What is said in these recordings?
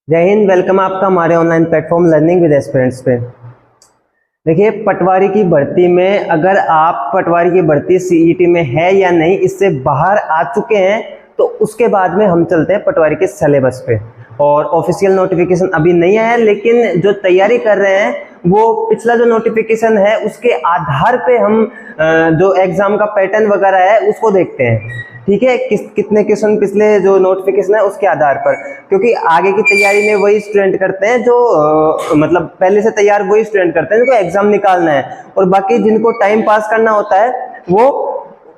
जय हिंद। वेलकम आपका हमारे online platform learning with aspirants पे। देखिए, पटवारी की भर्ती में अगर आप पटवारी की भर्ती सीईटी में है या नहीं, इससे बाहर आ चुके हैं तो उसके बाद में हम चलते हैं पटवारी के सिलेबस पे। और ऑफिशियल नोटिफिकेशन अभी नहीं आया, लेकिन जो तैयारी कर रहे हैं वो पिछला जो नोटिफिकेशन है उसके आधार पे हम जो एग्जाम का पैटर्न वगैरह है उसको देखते हैं। ठीक है, कितने क्वेश्चन पिछले जो नोटिफिकेशन है उसके आधार पर, क्योंकि आगे की तैयारी में वही स्टूडेंट करते हैं जो मतलब पहले से तैयार वही स्टूडेंट करते हैं जिनको एग्जाम निकालना है, और बाकी जिनको टाइम पास करना होता है वो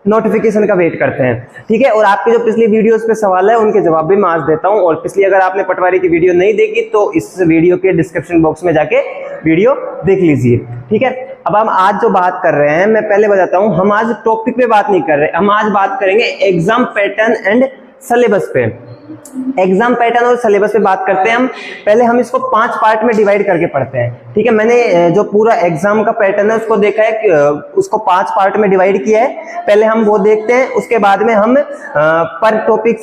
नोटिफिकेशन का वेट करते हैं। ठीक है, और आपके जो पिछली वीडियोस पे सवाल है उनके जवाब भी मैं आज देता हूं। और पिछली अगर आपने पटवारी की वीडियो नहीं देखी तो इस वीडियो के डिस्क्रिप्शन बॉक्स में जाके वीडियो देख लीजिए। ठीक है, अब हम आज जो बात कर रहे हैं, मैं पहले बताता हूं, हम आज टॉपिक पे बात नहीं कर रहे, हम आज बात करेंगे एग्जाम पैटर्न एंड सिलेबस पे। एग्जाम पैटर्न और सिलेबस पे बात करते हैं हम। पहले हम इसको 5 पार्ट में डिवाइड करके पढ़ते हैं। ठीक है, मैंने जो पूरा एग्जाम का पैटर्न है उसको देखा है, उसको 5 पार्ट में डिवाइड किया है। पहले हम वो देखते हैं, उसके बाद में हम पर टॉपिक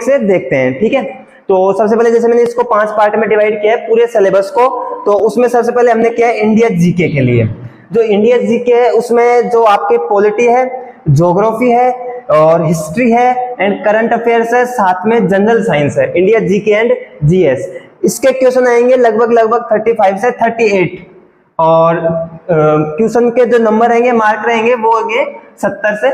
से देखते हैं। ठीक है, तो सबसे पहले जैसे मैंने इसको 5 पार्ट में डिवाइड किया है पूरे सिलेबस को, तो उसमें सबसे पहले हमने किया है इंडिया जीके के लिए। जो इंडिया जीके है उसमें जो आपके पॉलिटी है, ज्योग्राफी है और हिस्ट्री है एंड करंट अफेयर्स है, साथ में जनरल साइंस है, इंडिया जीके एंड जीएस। इसके क्वेश्चन आएंगे लगभग 35 से 38, और क्वेश्चन के जो नंबर रहेंगे, मार्क रहेंगे, वो होंगे 70 से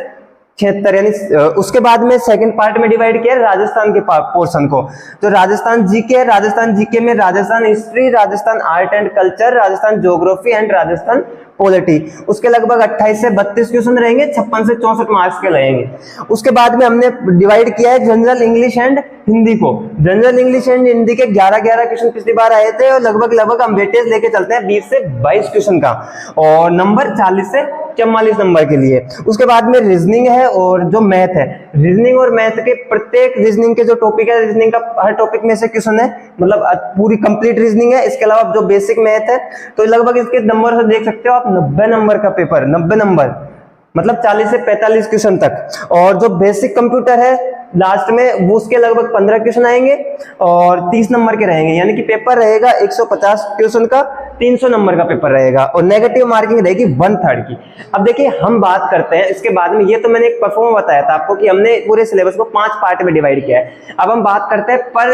76। यानी उसके बाद में सेकंड पार्ट में डिवाइड किया राजस्थान के पोर्शन को। जो राजस्थान जीके है, राजस्थान जीके में Rajasthan history, Rajasthan art and culture, Rajasthan geography and Rajasthan polity, उसके लगभग 28 से 32 क्वेश्चन रहेंगे, 56 से 64 मार्क्स के रहेंगे। उसके बाद में हमने डिवाइड किया है जनरल इंग्लिश एंड हिंदी को। जनरल इंग्लिश एंड हिंदी के 11 क्वेश्चन पिछली बार आए थे, और लगभग हम वेटेज लेके चलते हैं 20 से 22 क्वेश्चन का, और नंबर 40 से 44 नंबर के लिए। उसके बाद में रीजनिंग है और जो मैथ है, रीजनिंग और मैथ के प्रत्येक रीजनिंग के जो टॉपिक है, रीजनिंग का हर टॉपिक में से क्वेश्चन है, मतलब पूरी कंप्लीट रीजनिंग है। इसके अलावा जो बेसिक मैथ है, तो लगभग इसके नंबर से देख सकते हो आप 90 नंबर का पेपर, 90 नंबर मतलब 40 से 45 क्वेश्चन तक। और जो बेसिक कंप्यूटर है लास्ट में, वो उसके लगभग 15 क्वेश्चन आएंगे और 30 नंबर के रहेंगे, यानी कि पेपर रहेगा 150 क्वेश्चन का, 300 नंबर का पेपर रहेगा, और नेगेटिव मार्किंग रहेगी 1/3 की। अब देखिए, हम बात करते हैं इसके बाद में, ये तो मैंने एक परफॉर्म बताया था आपको कि हमने पूरे सिलेबस को 5 पार्ट में डिवाइड किया है। अब हम बात करते हैं पर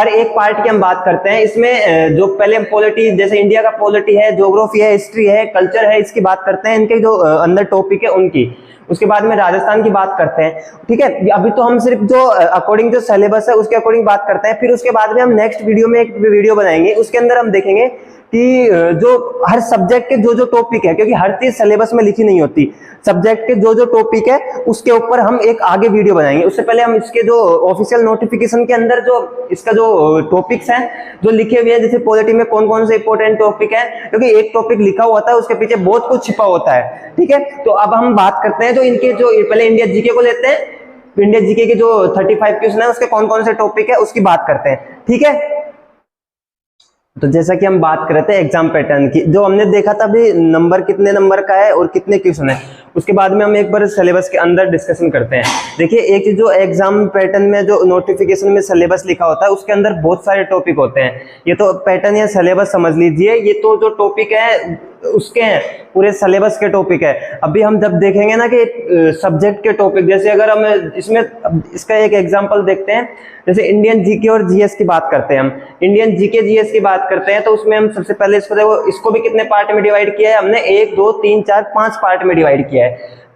एक पार्ट की हम बात करते हैं। इसमें जो पहले हम पॉलिटी, जैसे इंडिया का पॉलिटी है, ज्योग्राफी है, हिस्ट्री है, कल्चर है, इसकी बात करते हैं, इनके जो अंदर टॉपिक है उनकी। उसके बाद में राजस्थान की बात करते हैं। ठीक है, अभी तो हम सिर्फ जो अकॉर्डिंग जो सिलेबस है उसके अकॉर्डिंग बात करते हैं। फिर उसके बाद में हम नेक्स्ट वीडियो में एक वीडियो बनाएंगे, उसके अंदर हम देखेंगे कि जो हर सब्जेक्ट के जो टॉपिक है, क्योंकि हर चीज सिलेबस में लिखी नहीं होती, सब्जेक्ट के जो टॉपिक है उसके ऊपर हम एक आगे वीडियो बनाएंगे। उससे पहले हम इसके जो ऑफिशियल नोटिफिकेशन के अंदर जो इसका जो टॉपिक्स हैं जो लिखे हुए हैं, जैसे पॉलिटी में कौन कौन से इंपॉर्टेंट टॉपिक है, क्योंकि एक टॉपिक लिखा हुआ था उसके पीछे बहुत कुछ छिपा होता है। ठीक है, तो अब हम बात करते हैं जो इनके जो पहले इंडिया जीके को लेते हैं, इंडिया जीके के जो 35 क्वेश्चन है उसके कौन कौन से टॉपिक है उसकी बात करते हैं। ठीक है, तो जैसा कि हम बात कर रहे थे एग्जाम पैटर्न की, जो हमने देखा था अभी नंबर कितने नंबर का है और कितने क्वेश्चन है, उसके बाद में हम एक बार सिलेबस के अंदर डिस्कशन करते हैं। देखिए, एक चीज जो एग्जाम पैटर्न में जो नोटिफिकेशन में सिलेबस लिखा होता है उसके अंदर बहुत सारे टॉपिक होते हैं। ये तो पैटर्न या सिलेबस समझ लीजिए, ये तो जो टॉपिक है उसके हैं, पूरे सिलेबस के टॉपिक है। अभी हम जब देखेंगे ना कि सब्जेक्ट के टॉपिक, जैसे अगर हम इसमें इसका एक एग्जांपल देखते हैं, जैसे इंडियन जीके और जीएस की बात करते हैं, हम इंडियन जीके जीएस की बात करते हैं, तो उसमें हम सबसे पहले इसको देखो, इसको भी कितने पार्ट में डिवाइड किया है हमने, 1 2 3 4 5 पार्ट में डिवाइड किया है।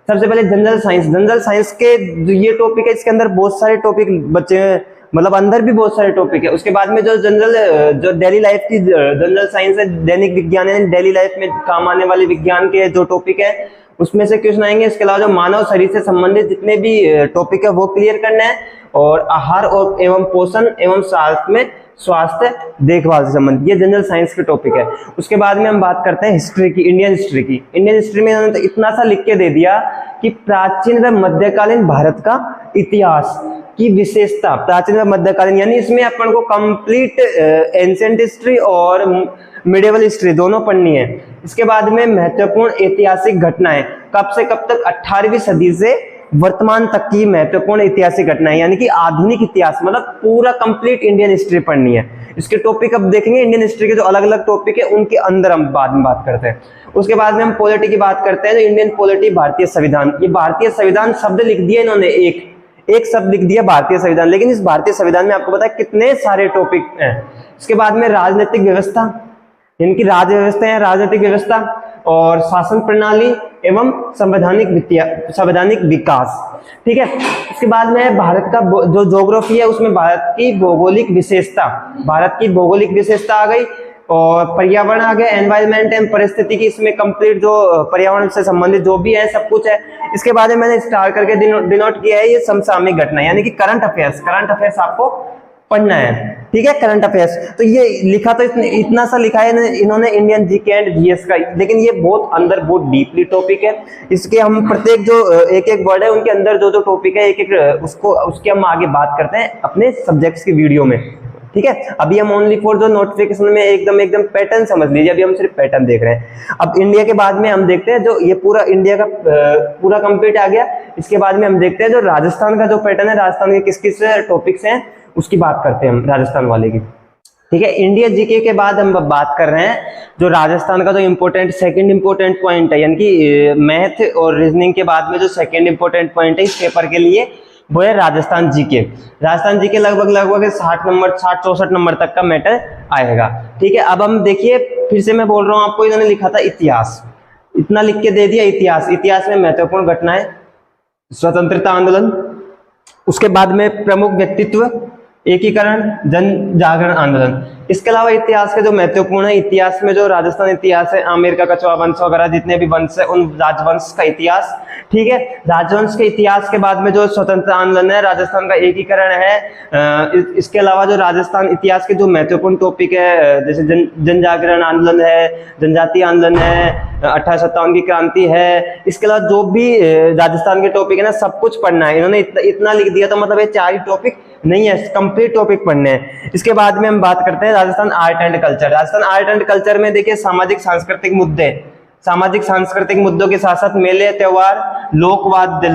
सबसे पहले जनरल साइंस के ये टॉपिक है, इसके अंदर बहुत सारे टॉपिक बच्चे हैं, मतलब अंदर भी बहुत सारे टॉपिक है। उसके बाद में जो डेली लाइफ की जनरल साइंस है, दैनिक विज्ञान है, डेली लाइफ में काम आने वाले विज्ञान के जो टॉपिक है उसमें से क्वेश्चन आएंगे। इसके अलावा जो मानव शरीर से संबंधित जितने भी टॉपिक है वो क्लियर करना है, और आहार और एवं पोषण एवं साथ में स्वास्थ्य देखभाल से संबंधित, ये जनरल साइंस के टॉपिक है। उसके बाद में हम बात करते हैं हिस्ट्री की, इंडियन हिस्ट्री में इन्होंने तो इतना सा लिख के दे दिया कि प्राचीन व मध्यकालीन भारत का इतिहास की विशेषता, प्राचीन व मध्यकालीन, यानी इसमें अपन को कंप्लीट एंशिएंट हिस्ट्री और मिडिवल हिस्ट्री दोनों पढ़नी है। इसके बाद में महत्वपूर्ण ऐतिहासिक घटनाएं कब से कब तक, 18वीं सदी से वर्तमान तक की महत्वपूर्ण ऐतिहासिक घटनाएं, यानी कि आधुनिक इतिहास, मतलब पूरा कंप्लीट इंडियन हिस्ट्री पढ़नी है। इसके टॉपिक अब देखेंगे, इंडियन हिस्ट्री के जो अलग अलग टॉपिक है उनके अंदर हम बाद में बात करते हैं। उसके बाद में हम पॉलिटी की बात करते हैं। जो इंडियन पॉलिटी, भारतीय संविधान, ये भारतीय संविधान शब्द लिख दिया इन्होंने, एक शब्द लिख दिया भारतीय संविधान, लेकिन इस भारतीय संविधान में आपको पता है कितने सारे टॉपिक हैं। इसके बाद में राजनीतिक व्यवस्था, इनकी राज्य व्यवस्था है, राजनीतिक व्यवस्था और शासन प्रणाली एवं संवैधानिक विकास, ठीक है। इसके बाद में भारत का जो ज्योग्राफी है उसमें भारत की भौगोलिक विशेषता आ गई, और पर्यावरण आ गया, एनवायरमेंट एंड परिस्थिति की, इसमें कंप्लीट जो पर्यावरण से संबंधित जो भी है सब कुछ है। इसके बाद में मैंने स्टार करके डिनोट किया है ये समसामयिक घटना, यानी कि करंट अफेयर्स आपको पढ़ना है, ठीक है, करंट अफेयर्स। तो ये लिखा तो इतना सा लिखा है इन्होंने इंडियन जीके एंड जीएस का, लेकिन ये बहुत डीपली टॉपिक है। इसके हम प्रत्येक जो एक वर्ड है उनके अंदर जो टॉपिक है उसके हम आगे बात करते हैं अपने सब्जेक्ट्स की वीडियो में, ठीक है। अभी हम ओनली फॉर जो नोटिफिकेशन में एकदम पैटर्न समझ लीजिए, अभी हम सिर्फ पैटर्न देख रहे हैं। अब इंडिया के बाद में हम देखते हैं, जो ये पूरा इंडिया का पूरा कंप्लीट आ गया। इसके बाद में हम देखते हैं जो राजस्थान का जो पैटर्न है, राजस्थान के किस किस टॉपिक्स हैं उसकी बात करते हैं हम, राजस्थान वाले की, ठीक है। इंडिया जीके के बाद हम बात कर रहे हैं जो राजस्थान का जो सेकंड इंपॉर्टेंट पॉइंट है, यानी कि मैथ और रीजनिंग के बाद में जो सेकंड इंपॉर्टेंट पॉइंट है इस पेपर के लिए, वो है राजस्थान जीके। राजस्थान जीके लगभग 60-64 नंबर तक का मैटर आएगा, ठीक है। अब हम देखिए, फिर से मैं बोल रहा हूँ आपको, इन्होंने लिखा था इतिहास, इतना लिख के दे दिया इतिहास में महत्वपूर्ण घटनाएं, स्वतंत्रता आंदोलन, उसके बाद में प्रमुख व्यक्तित्व, एकीकरण, जन जागरण आंदोलन। इसके अलावा इतिहास के जो महत्वपूर्ण है, इतिहास में जो राजस्थान इतिहास है, आमेर का कछुआ वंश वगैरह जितने भी वंश है उन राजवंश का इतिहास, ठीक है। राजवंश के इतिहास के बाद में जो स्वतंत्रता आंदोलन है, राजस्थान का एकीकरण है। इसके अलावा जो राजस्थान इतिहास के जो महत्वपूर्ण टॉपिक है, जैसे जन जागरण आंदोलन है, जनजातीय आंदोलन है, 1857 की क्रांति है। इसके अलावा जो भी राजस्थान के टॉपिक है ना, सब कुछ पढ़ना है। इन्होंने इतना लिख दिया, तो मतलब ये 4 ही टॉपिक नहीं है, कंप्लीट टॉपिक पढ़ने हैं। इसके बाद में हम बात करते हैं Rajasthan art and culture. Rajasthan art and culture में देखिए सामाजिक सांस्कृतिक मुद्दों के साथ साथ मेले, त्योहार, लोकवाद्य,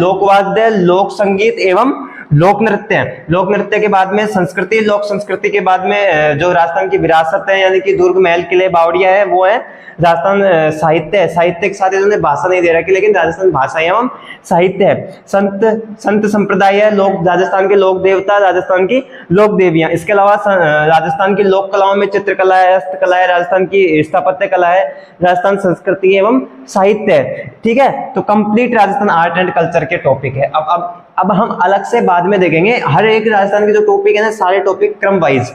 लोक संगीत एवं लोक नृत्य के बाद में संस्कृति, लोक संस्कृति के बाद में जो राजस्थान की विरासत है, यानी कि दुर्ग, महल, किले, बावड़िया है, वो है राजस्थान साहित्य के साथ इन्होंने भाषा नहीं दे रखी, लेकिन राजस्थान भाषा एवं साहित्य है। संत संप्रदाय है, लोक राजस्थान के लोक देवता, राजस्थान की लोक देवियां। इसके अलावा राजस्थान की लोक कलाओं में चित्रकला है, हस्तकला है, राजस्थान की स्थापत्य कला है, राजस्थान संस्कृति एवं साहित्य है, ठीक है। तो complete Rajasthan art and culture के टॉपिक है। अब हम अलग से बाद में देखेंगे हर एक राजस्थान के जो टॉपिक है ना, सारे टॉपिक क्रम वाइज,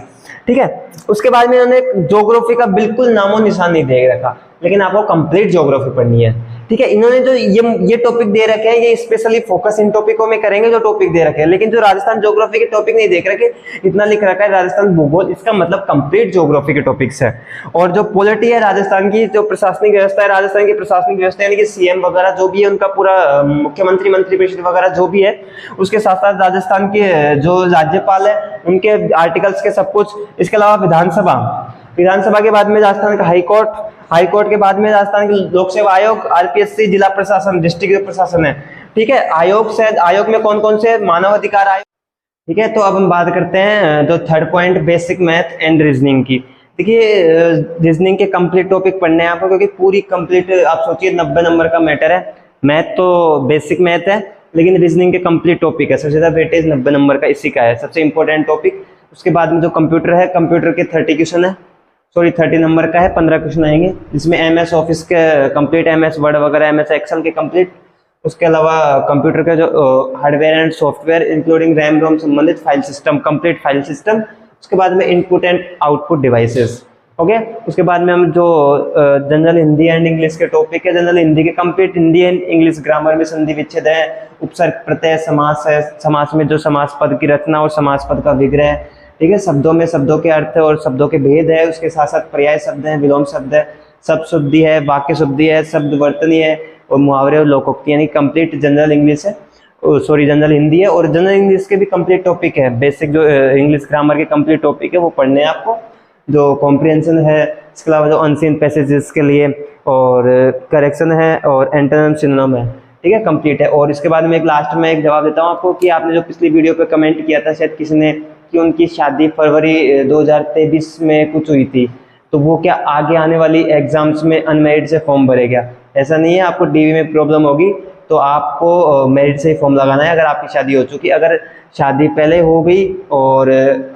ठीक है। उसके बाद में इन्होंने ज्योग्राफी का बिल्कुल नामो निशान नहीं दे रखा, लेकिन आपको कंप्लीट ज्योग्राफी पढ़नी है, ठीक है। इन्होंने जो ये टॉपिक दे रखे हैं, ये स्पेशली फोकस इन टॉपिकों में करेंगे जो टॉपिक दे रखे हैं, लेकिन जो राजस्थान ज्योग्राफी के टॉपिक नहीं देख रखे, इतना लिख रखा है राजस्थान भूगोल, इसका मतलब कंप्लीट ज्योग्राफी के टॉपिक्स है। और जो पॉलिटी है, राजस्थान की जो प्रशासनिक व्यवस्था है, राजस्थान की प्रशासनिक व्यवस्था यानी कि सीएम वगैरह जो भी है, उनका पूरा मुख्यमंत्री, मंत्रिपरिषद वगैरह जो भी है, उसके साथ साथ राजस्थान के जो राज्यपाल है उनके आर्टिकल्स के सब कुछ। इसके अलावा विधानसभा के बाद में राजस्थान का हाईकोर्ट के बाद में राजस्थान की लोक सेवा आयोग, आरपीएससी, जिला प्रशासन, डिस्ट्रिक्ट प्रशासन है, ठीक है। आयोग में कौन कौन से, मानव अधिकार आयोग, ठीक है। तो अब हम बात करते हैं जो third point, basic math and reasoning की। देखिए रीजनिंग के कंप्लीट टॉपिक पढ़ने हैं आपको, क्योंकि पूरी कंप्लीट आप सोचिए 90 नंबर का मैटर है। मैथ तो बेसिक मैथ है, लेकिन रीजनिंग के कंप्लीट टॉपिक है, सबसे ज्यादा वेटेज 90 नंबर का इसी का है, सबसे इंपॉर्टेंट टॉपिक। उसके बाद में जो कंप्यूटर है, कंप्यूटर के 30 नंबर का है, 15 क्वेश्चन आएंगे, जिसमें एमएस ऑफिस के कंप्लीट, एमएस वर्ड वगैरह, एमएस एक्सेल के कंप्लीट। उसके अलावा कंप्यूटर का जो hardware and software including RAM ROM संबंधित file system, complete file system. उसके बाद में input and output devices, okay. उसके बाद में हम जो जनरल हिंदी एंड इंग्लिश के टॉपिक है, जनरल हिंदी के complete Hindi and English grammar में संधि विच्छेद है, उपसर्ग प्रत्यय, समास है, समास में जो समास पद की रचना और समास पद का विग्रह, ठीक है। शब्दों में शब्दों के अर्थ और शब्दों के भेद है, उसके साथ साथ पर्याय शब्द है, विलोम शब्द है, शब्द शुद्धि है, वाक्य शुद्धि है, शब्द वर्तनी है, और मुहावरे और लोकोक्ति, यानी कंप्लीट जनरल इंग्लिश है, जनरल हिंदी है। और जनरल इंग्लिश के भी कंप्लीट टॉपिक है, बेसिक जो इंग्लिश ग्रामर के कंप्लीट टॉपिक है वो पढ़ने हैं आपको, जो कॉम्प्रिहेंशन है। इसके अलावा जो अनसीन पैसेजेस के लिए और करेक्शन है और एंटोनिम सिनोनिम है, ठीक है, कंप्लीट है। और इसके बाद में एक लास्ट में एक जवाब देता हूँ आपको कि आपने जो पिछली वीडियो पे कमेंट किया था शायद किसी ने कि उनकी शादी फरवरी 2023 में कुछ हुई थी, तो वो क्या आगे आने वाली एग्जाम्स में अनमेरिड से फॉर्म भरेगा? ऐसा नहीं है, आपको डीवी में प्रॉब्लम होगी तो आपको मेरिट से ही फॉर्म लगाना है अगर आपकी शादी हो चुकी। अगर शादी पहले हो गई और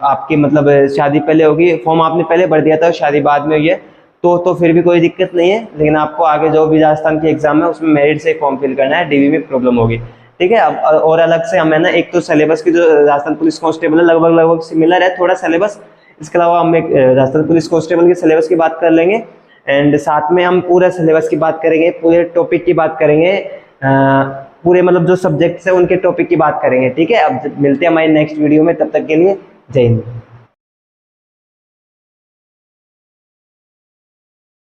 आपकी मतलब शादी पहले होगी, फॉर्म आपने पहले भर दिया था और शादी बाद में हुई है, तो फिर भी कोई दिक्कत नहीं है, लेकिन आपको आगे जो भी राजस्थान की एग्जाम है उसमें मेरिट से फॉर्म फिल करना है, डीवी में प्रॉब्लम होगी। ठीक है, अब और अलग से हमें ना एक तो सिलेबस की जो राजस्थान पुलिस कांस्टेबल है लगभग सिमिलर है थोड़ा सिलेबस, इसके अलावा हम एक राजस्थान पुलिस कांस्टेबल के सिलेबस की बात कर लेंगे एंड साथ में हम पूरा सिलेबस की बात करेंगे, पूरे टॉपिक की बात करेंगे, पूरे मतलब जो सब्जेक्ट्स है उनके टॉपिक की बात करेंगे। ठीक है, अब मिलते हैं हमारे नेक्स्ट वीडियो में, तब तक के लिए जय हिंद।